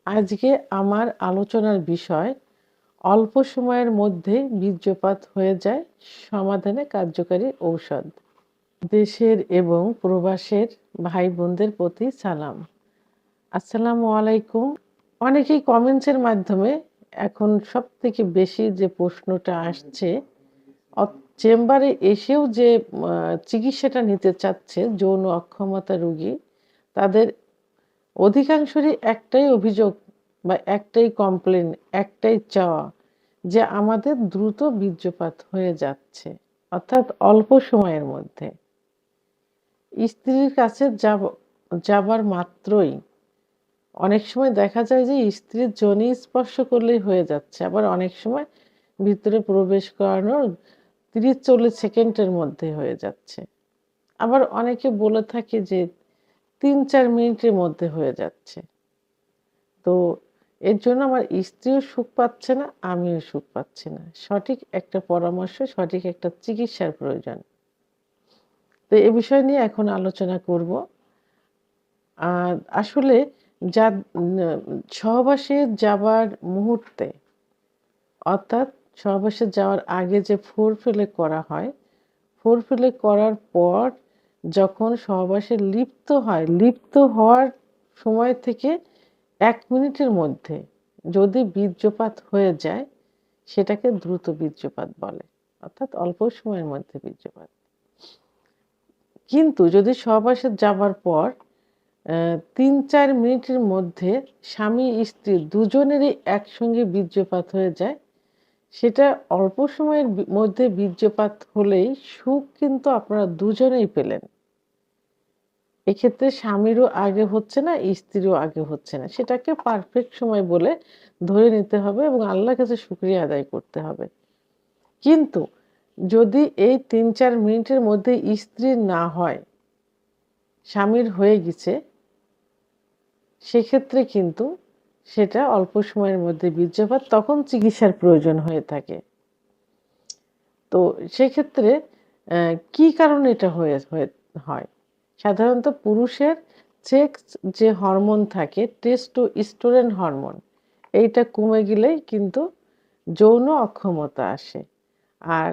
আজকে আমার আলোচনার বিষয় অল্প সময়ের মধ্যে বীর্যপাত হয়ে যায় সমাধানে কার্যকারী ঔষধ। দেশের এবং প্রবাসের ভাই বোনদের প্রতি সালাম। আসসালামু আলাইকুম। অনেকেই কমেন্টসের মাধ্যমে এখন সবথেকে বেশি যে প্রশ্নটা আসছে, চেম্বারে এসেও যে চিকিৎসাটা নিতে চাচ্ছে যৌন অক্ষমতা রোগী, তাদের অধিকাংশেরই একটাই অভিযোগ বা একটাই কমপ্লেন, একটাই চাওয়া যে আমাদের দ্রুত বীর্যপাত হয়ে যাচ্ছে, অর্থাৎ অল্প সময়ের মধ্যে। স্ত্রীর কাছে যাবার মাত্রই অনেক সময় দেখা যায় যে স্ত্রীর যোনি স্পর্শ করলেই হয়ে যাচ্ছে, আবার অনেক সময় ভিতরে প্রবেশ করানোর 30-40 সেকেন্ডের মধ্যে হয়ে যাচ্ছে। আবার অনেকে বলে থাকে যে 3-4 মিনিটের মধ্যে হয়ে যাচ্ছে। তো এর জন্য আমার স্ত্রীও সুখ পাচ্ছে না, আমিও সুখ পাচ্ছি না। সঠিক একটা পরামর্শ, সঠিক একটা চিকিৎসার প্রয়োজন। তো এ বিষয় নিয়ে এখন আলোচনা করব। আসলে যা সহবাসে যাবার মুহূর্তে, অর্থাৎ সহবাসে যাওয়ার আগে যে ফোরপ্লে করা হয়, ফোরপ্লে করার পর যখন সহবাসে লিপ্ত হওয়ার সময় থেকে 1 মিনিটের মধ্যে যদি বীর্যপাত হয়ে যায়, সেটাকে দ্রুত বীর্যপাত বলে, অর্থাৎ অল্প সময়ের মধ্যে বীর্যপাত। কিন্তু যদি সহবাসে যাবার পর 3-4 মিনিটের মধ্যে স্বামী স্ত্রী দুজনেরই একসঙ্গে বীর্যপাত হয়ে যায়, সেটা অল্প সময়ের মধ্যে বীর্যপাত হলেই সুখ কিন্তু আপনারা দুজনেই পেলেন। এক্ষেত্রে স্বামীরও আগে হচ্ছে না, স্ত্রীরও আগে হচ্ছে না। সেটাকে পারফেক্ট সময় বলে ধরে নিতে হবে এবং আল্লাহর কাছে শুকরিয়া আদায় করতে হবে। কিন্তু যদি এই 3-4 মিনিটের মধ্যে স্ত্রীর না হয়, স্বামীর হয়ে গেছে, সেক্ষেত্রে কিন্তু সেটা অল্প সময়ের মধ্যে বীর্যপাত, তখন চিকিৎসার প্রয়োজন হয়ে থাকে। তো সেক্ষেত্রে কি কারণে এটা হয়? সাধারণত পুরুষের সেক্স যে হরমোন থাকে, টেস্টোস্টেরন হরমোন, এইটা কমে গেলেই কিন্তু যৌন অক্ষমতা আসে। আর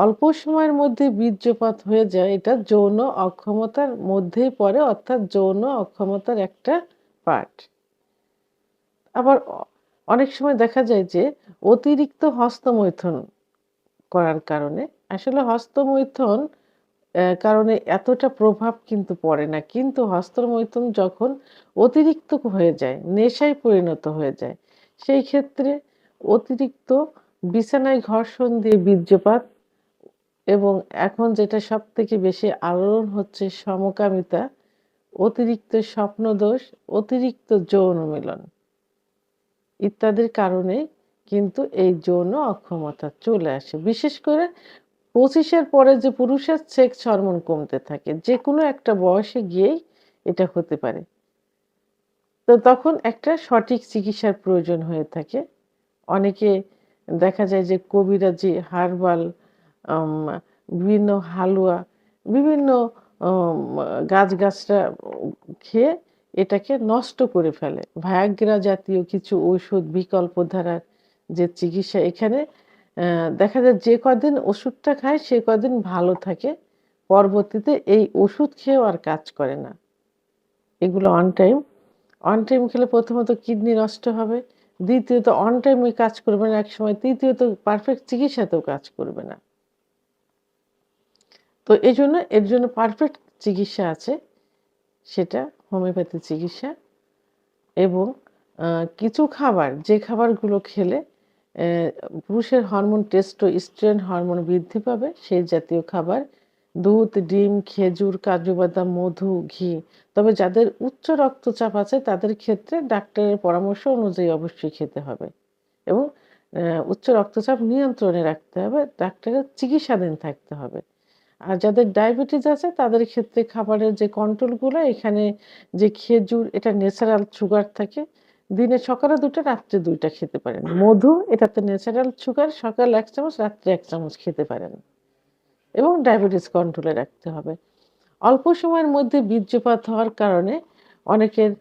অল্প সময়ের মধ্যে বীর্যপাত হয়ে যায়, এটা যৌন অক্ষমতার মধ্যেই পড়ে, অর্থাৎ যৌন অক্ষমতার একটা পার্ট। আবার অনেক সময় দেখা যায় যে অতিরিক্ত হস্তমৈথুন করার কারণে, আসলে হস্তমৈথুন কারণে এতটা প্রভাব কিন্তু পড়ে না, কিন্তু হস্তমৈথুন যখন অতিরিক্ত হয়ে যায়, নেশায় পরিণত হয়ে যায়, সেই ক্ষেত্রে অতিরিক্ত বিছানায় ঘর্ষণ দিয়ে বীর্যপাত, এবং এখন যেটা সবথেকে বেশি আলোড়ন হচ্ছে সমকামিতা, অতিরিক্ত স্বপ্নদোষ, অতিরিক্ত যৌন মিলন ইত্যাদির কারণে কিন্তু এই যৌন অক্ষমতা চলে আসে। বিশেষ করে 25-এর পরে যে পুরুষের সেক্স হরমোন কমতে থাকে, যে কোনো একটা বয়সে গিয়েই এটা হতে পারে। তো তখন একটা সঠিক চিকিৎসার প্রয়োজন হয়ে থাকে। অনেকে দেখা যায় যে কবিরাজি, হার্বাল, বিভিন্ন হালুয়া, বিভিন্ন গাছগাছরা খেয়ে এটাকে নষ্ট করে ফেলে। ভায়াগ্রা জাতীয় কিছু ঔষধ, বিকল্পধারার যে চিকিৎসা, এখানে দেখা যায় যে কদিন ওষুধটা খায় সে কদিন ভালো থাকে, পরবর্তীতে এই ওষুধ খেয়েও আর কাজ করে না। এগুলো অন টাইম খেলে প্রথমত কিডনি নষ্ট হবে, দ্বিতীয়ত অন টাইমে কাজ করবে না একসময়, তৃতীয়ত পারফেক্ট চিকিৎসাতেও কাজ করবে না। তো এর জন্য পারফেক্ট চিকিৎসা আছে, সেটা হোমিওপ্যাথি চিকিৎসা। এবং কিছু খাবার, যে খাবারগুলো খেলে পুরুষের হরমোন টেস্টোস্টেরন হরমোন বৃদ্ধি পাবে, সেই জাতীয় খাবার: দুধ, ডিম, খেজুর, কাজু বাদাম, মধু, ঘি। তবে যাদের উচ্চ রক্তচাপ আছে তাদের ক্ষেত্রে ডাক্তারের পরামর্শ অনুযায়ী অবশ্যই খেতে হবে এবং উচ্চ রক্তচাপ নিয়ন্ত্রণে রাখতে হবে, ডাক্তারের চিকিৎসাধীন থাকতে হবে। আর যাদের ডায়াবেটিস আছে তাদের ক্ষেত্রে খাবারের যে কন্ট্রোলগুলো, এখানে যে খেজুর, এটা ন্যাচারাল সুগার থাকে, দিনে সকালে 2টা, রাত্রে 2টা খেতে পারেন। মধু, এটাতে ন্যাচারাল সুগার, সকাল 1 চামচ, রাত্রে 1 চামচ খেতে পারেন এবং ডায়াবেটিস কন্ট্রোলে রাখতে হবে। অল্প সময়ের মধ্যে বীর্যপাত হওয়ার কারণে অনেকের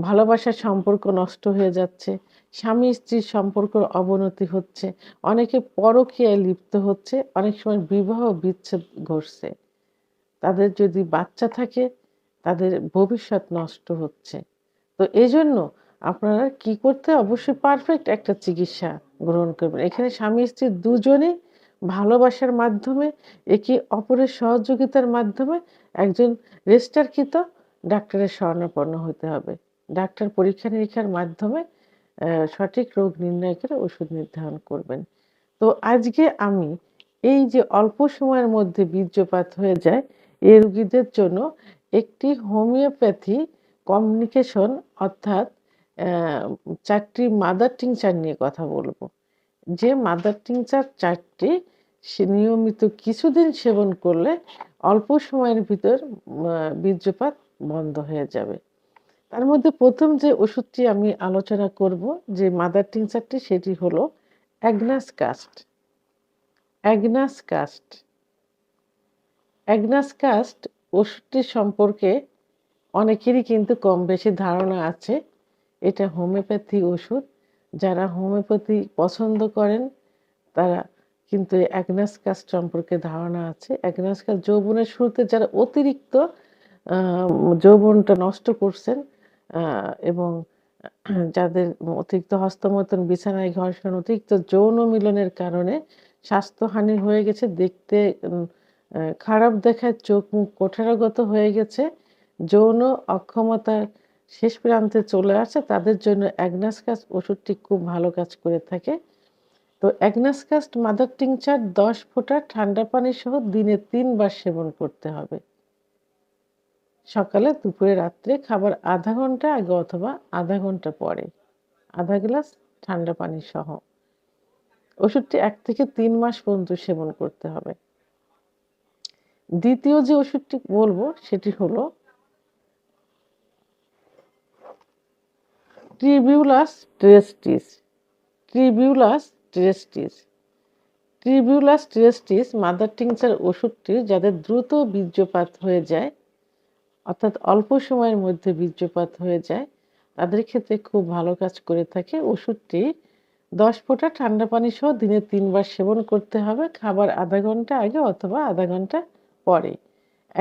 ভালোবাসার সম্পর্ক নষ্ট হয়ে যাচ্ছে, স্বামী স্ত্রীর সম্পর্কের অবনতি হচ্ছে, অনেকে পরকীয়ায় লিপ্ত হচ্ছে, অনেক সময় বিবাহ বিচ্ছেদ ঘটছে। তাদের যদি বাচ্চা থাকে তাদের ভবিষ্যৎ নষ্ট হচ্ছে। তো এজন্য আপনারা কি করতে অবশ্যই পারফেক্ট একটা চিকিৎসা গ্রহণ করবেন। এখানে স্বামী স্ত্রী দুজনেই ভালোবাসার মাধ্যমে একে অপরের সহযোগিতার মাধ্যমে একজন রেজিস্টারকৃত ডাক্তারের শরণাপন্ন হতে হবে। ডাক্তার পরীক্ষা-নিরীক্ষার মাধ্যমে সঠিক রোগ নির্ণয় করে ওষুধ নির্ধারণ করবেন। তো আজকে আমি এই যে অল্প সময়ের মধ্যে বীর্যপাত হয়ে যায়, এই রোগীদের জন্য একটি হোমিওপ্যাথি কমিউনিকেশন অর্থাৎ ৪ টি মাদার টিংচার নিয়ে কথা বলব। যে মাদার টিংচার ৪ টি নিয়মিত কিছুদিন সেবন করলে অল্প সময়ের ভিতর বীর্যপাত বন্ধ হয়ে যাবে। তার মধ্যে ১ম যে ওষুধটি আমি আলোচনা করব, যে মাদার টিংচারটি, সেটি হলো agnus cast. Agnus cast. Agnus cast ওষুধটি সম্পর্কে অনেকেরই কিন্তু কম বেশি ধারণা আছে। এটা হোমিওপ্যাথি ওষুধ। যারা হোমিওপ্যাথি পছন্দ করেন তারা কিন্তু অ্যাগনাস কাস্ট সম্পর্কে ধারণা আছে। অ্যাগনাস কাস্ট যৌবনের শুরুতে যারা অতিরিক্ত যৌবনটা নষ্ট করছেন এবং যাদের অতিরিক্ত হস্তমৈথুন, বিছানায় ঘর্ষণ, অতিরিক্ত যৌন মিলনের কারণে স্বাস্থ্যহানি হয়ে গেছে, দেখতে খারাপ দেখায়, চোখ মুখ কোঠারগত হয়ে গেছে, যৌন অক্ষমতার শেষ প্রান্তে চলে আসে, তাদের জন্য অ্যাগনাস কাস্ট ওষুধটি খুব ভালো কাজ করে থাকে। তো অ্যাগনাস কাস্ট মাদার টিংচার ১০ ফোঁটা ঠান্ডা পানি সহ দিনে ৩ বার সেবন করতে হবে। সকালে, দুপুরে, রাত্রে, খাবার আধা ঘন্টা আগে অথবা আধা ঘন্টা পরে, আধা গ্লাস ঠান্ডা পানি সহ। ওষুধটি ১ থেকে ৩ মাস পর্যন্ত সেবন করতে হবে। দ্বিতীয় যে ওষুধটি বলবো সেটি হলো tribulus ট্রেস্টিস। Tribulus ট্রেস্টিস। Tribulus ট্রেস্টিস mother tincture ওষুধটি যাদের দ্রুত বীর্যপাত হয়ে যায়, অর্থাৎ অল্প সময়ের মধ্যে বীর্যপাত হয়ে যায়, তাদের ক্ষেত্রে খুব ভালো কাজ করে থাকে। ওষুধটি ১০ ফোঁটা ঠান্ডা পানি সহ দিনে ৩ বার সেবন করতে হবে, খাবার আধা ঘন্টা আগে অথবা আধা ঘন্টা পরে।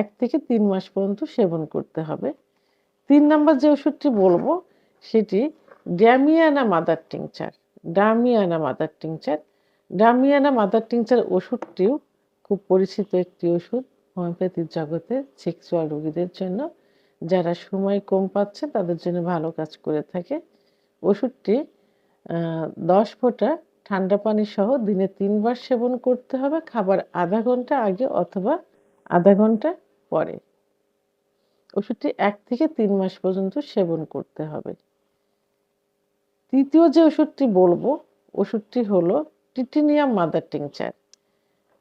১ থেকে ৩ মাস পর্যন্ত সেবন করতে হবে। ৩ নাম্বার যে ওষুধটি বলবো সেটি damiana mother tincture. Damiana mother tincture. Damiana mother tincture ওষুধটিও খুব পরিচিত একটি ওষুধ হোমিওপ্যাথির জগতে সেক্সুয়াল রোগীদের জন্য। যারা সময় কম পাচ্ছে তাদের জন্য ভালো কাজ করে থাকে। ওষুধটি ১০ ফোঁটা ঠান্ডা পানি সহ দিনে ৩ বার সেবন করতে হবে, খাবার আধা ঘন্টা আগে অথবা আধা ঘন্টা পরে। ওষুধটি ১ থেকে ৩ মাস পর্যন্ত সেবন করতে হবে। তৃতীয় যে ওষুধটি বলবো, ওষুধটি হলো টিটিনিয়াম মাদার টিংচার।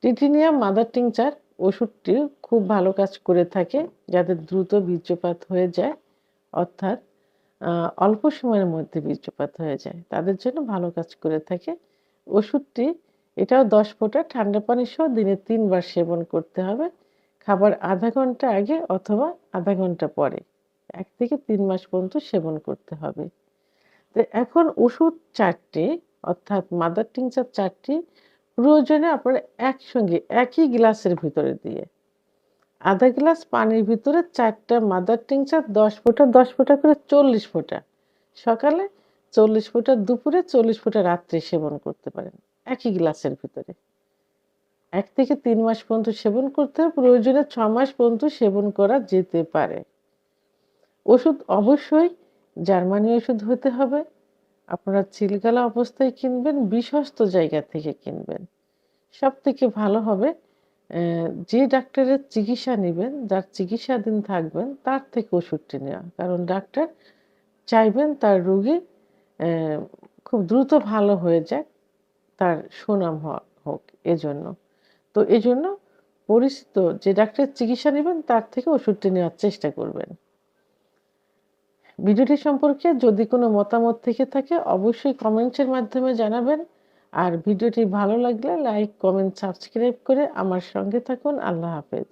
টিটিনিয়াম মাদার টিংচার ওষুধটি খুব ভালো কাজ করে থাকে যাদের দ্রুত বীর্যপাত হয়ে যায়, অর্থাৎ অল্প সময়ের মধ্যে বীর্যপাত হয়ে যায়, তাদের জন্য ভালো কাজ করে থাকে। ওষুধটি এটাও ১০ ফোঁটা ঠান্ডা পানি সহ দিনে ৩ বার সেবন করতে হবে, খাবার আধা ঘন্টা আগে অথবা আধা ঘন্টা পরে। ১ থেকে ৩ মাস পর্যন্ত সেবন করতে হবে। তো এখন ওষুধ ৪টি অর্থাৎ মাদার টিংচার ৪টি প্রয়োজনে আপনারা একসঙ্গে একই গ্লাসের ভিতরে দিয়ে আধা গ্লাস পানির ভিতরে ৪টা মাদার টিংচার ১০ ফোঁটা ১০ ফোঁটা করে ৪০ ফোঁটা সকালে, ৪০ ফোঁটা দুপুরে, ৪০ ফোঁটা রাত্রে সেবন করতে পারেন একই গ্লাসের ভিতরে। ১ থেকে ৩ মাস পর্যন্ত সেবন করতে হবে, প্রয়োজনে ৬ মাস পর্যন্ত সেবন করা যেতে পারে। ওষুধ অবশ্যই জার্মানি ওষুধ হতে হবে। আপনারা চিলগালা অবস্থায় কিনবেন, বিশ্বস্ত জায়গা থেকে কিনবেন। সবথেকে ভালো হবে যে ডাক্তারের চিকিৎসা নিবেন, যার চিকিৎসাধীন থাকবেন, তার থেকে ওষুধটি নেওয়া। কারণ ডাক্তার চাইবেন তার রোগী খুব দ্রুত ভালো হয়ে যাক, তার সুনাম হোক এজন্য। তো এজন্য পরিচিত যে ডাক্তারের চিকিৎসা নিবেন তার থেকে ওষুধটি নেওয়ার চেষ্টা করবেন। ভিডিওটি সম্পর্কে যদি কোনো মতামত থেকে থাকে অবশ্যই কমেন্টসের মাধ্যমে জানাবেন। আর ভিডিওটি ভালো লাগলে লাইক, কমেন্ট, সাবস্ক্রাইব করে আমার সঙ্গে থাকুন। আল্লাহ হাফেজ।